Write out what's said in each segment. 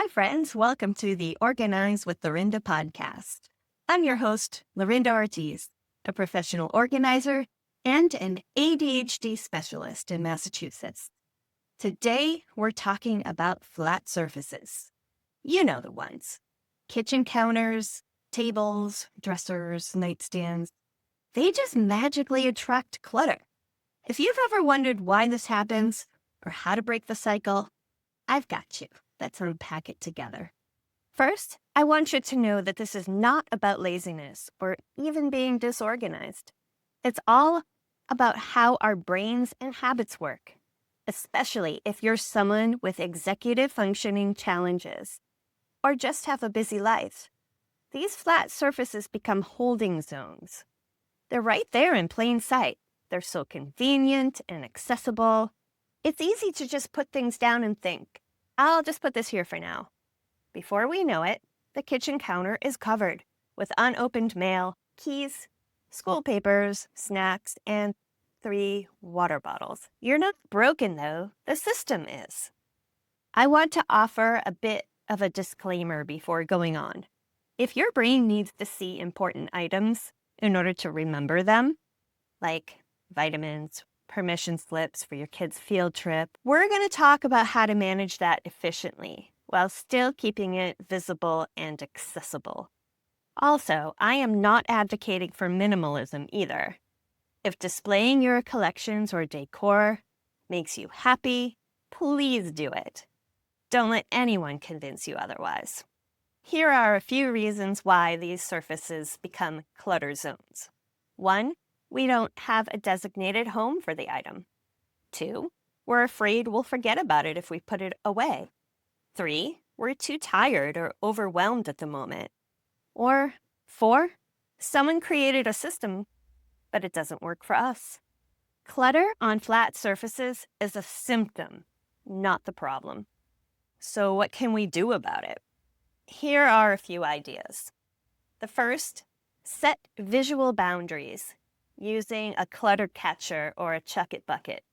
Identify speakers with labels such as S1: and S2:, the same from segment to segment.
S1: Hi, friends. Welcome to the Organize with Lorinda podcast. I'm your host, Lorinda Ortiz, a professional organizer and an ADHD specialist in Massachusetts. Today, we're talking about flat surfaces. You know the ones. Kitchen counters, tables, dressers, nightstands. They just magically attract clutter. If you've ever wondered why this happens or how to break the cycle, I've got you. Let's unpack it together. First, I want you to know that this is not about laziness or even being disorganized. It's all about how our brains and habits work, especially if you're someone with executive functioning challenges or just have a busy life. These flat surfaces become holding zones. They're right there in plain sight. They're so convenient and accessible. It's easy to just put things down and think, I'll just put this here for now. Before we know it, the kitchen counter is covered with unopened mail, keys, school papers, snacks, and 3 water bottles. You're not broken, though. The system is. I want to offer a bit of a disclaimer before going on. If your brain needs to see important items in order to remember them, like vitamins, permission slips for your kid's field trip, we're going to talk about how to manage that efficiently while still keeping it visible and accessible. Also, I am not advocating for minimalism either. If displaying your collections or decor makes you happy, please do it. Don't let anyone convince you otherwise. Here are a few reasons why these surfaces become clutter zones. 1, we don't have a designated home for the item. 2, we're afraid we'll forget about it if we put it away. 3, we're too tired or overwhelmed at the moment. Or 4, someone created a system, but it doesn't work for us. Clutter on flat surfaces is a symptom, not the problem. So what can we do about it? Here are a few ideas. The first, set visual boundaries using a clutter catcher or a chuck-it bucket.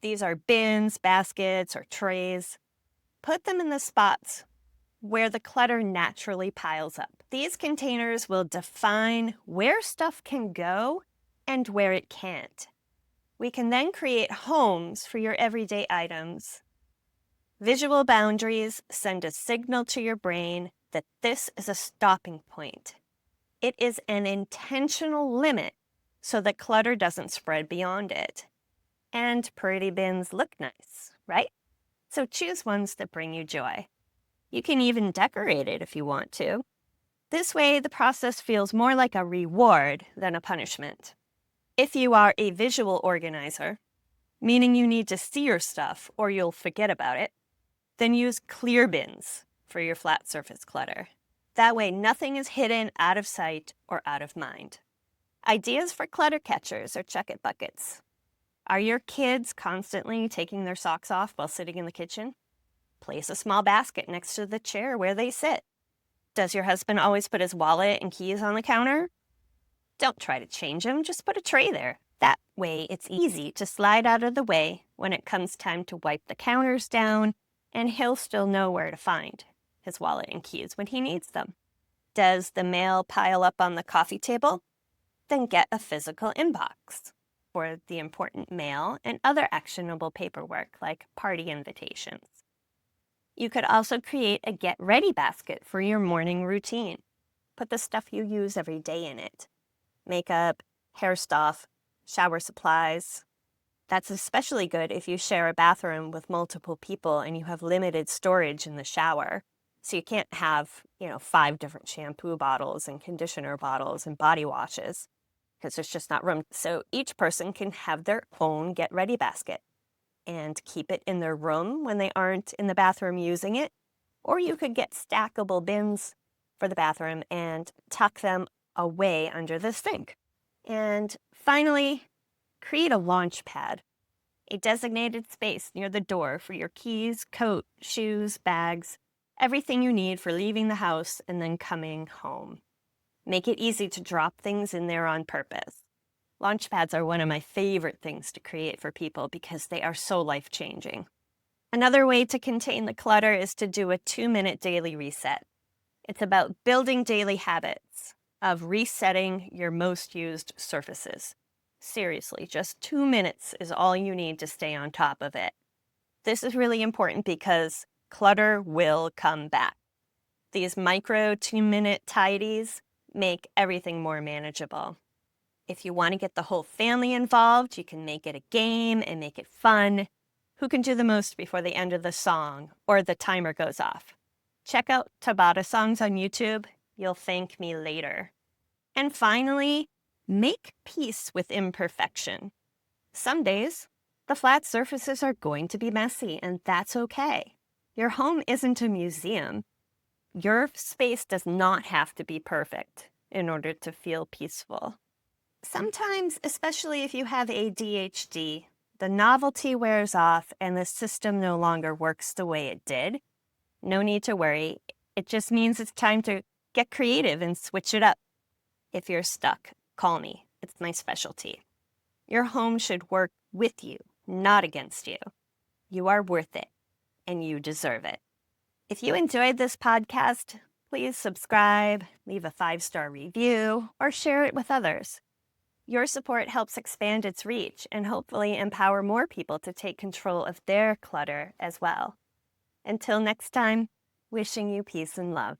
S1: These are bins, baskets, or trays. Put them in the spots where the clutter naturally piles up. These containers will define where stuff can go and where it can't. We can then create homes for your everyday items. Visual boundaries send a signal to your brain that this is a stopping point. It is an intentional limit so that clutter doesn't spread beyond it. And pretty bins look nice, right? So choose ones that bring you joy. You can even decorate it if you want to. This way, the process feels more like a reward than a punishment. If you are a visual organizer, meaning you need to see your stuff or you'll forget about it, then use clear bins for your flat surface clutter. That way, nothing is hidden out of sight or out of mind. Ideas for clutter catchers or chuck-it buckets. Are your kids constantly taking their socks off while sitting in the kitchen? Place a small basket next to the chair where they sit. Does your husband always put his wallet and keys on the counter? Don't try to change him, just put a tray there. That way, it's easy to slide out of the way when it comes time to wipe the counters down, and he'll still know where to find his wallet and keys when he needs them. Does the mail pile up on the coffee table? Then get a physical inbox for the important mail and other actionable paperwork like party invitations. You could also create a get-ready basket for your morning routine. Put the stuff you use every day in it. Makeup, hair stuff, shower supplies. That's especially good if you share a bathroom with multiple people and you have limited storage in the shower. So you can't have, 5 different shampoo bottles and conditioner bottles and body washes because there's just not room. So each person can have their own get-ready basket and keep it in their room when they aren't in the bathroom using it. Or you could get stackable bins for the bathroom and tuck them away under the sink. And finally, create a launch pad, a designated space near the door for your keys, coat, shoes, bags, everything you need for leaving the house and then coming home. Make it easy to drop things in there on purpose. Launch pads are one of my favorite things to create for people because they are so life-changing.
S2: Another way to contain the clutter is to do a 2-minute daily reset. It's about building daily habits of resetting your most used surfaces. Seriously, just 2 minutes is all you need to stay on top of it. This is really important because clutter will come back. These micro 2-minute tidies make everything more manageable. If you want to get the whole family involved, you can make it a game and make it fun. Who can do the most before the end of the song or the timer goes off? Check out Tabata songs on YouTube. You'll thank me later. And finally, make peace with imperfection. Some days, the flat surfaces are going to be messy, and that's okay. Your home isn't a museum. Your space does not have to be perfect in order to feel peaceful. Sometimes, especially if you have ADHD, the novelty wears off and the system no longer works the way it did. No need to worry. It just means it's time to get creative and switch it up. If you're stuck, call me. It's my specialty. Your home should work with you, not against you. You are worth it, and you deserve it. If you enjoyed this podcast, please subscribe, leave a 5-star review, or share it with others. Your support helps expand its reach and hopefully empower more people to take control of their clutter as well. Until next time, wishing you peace and love.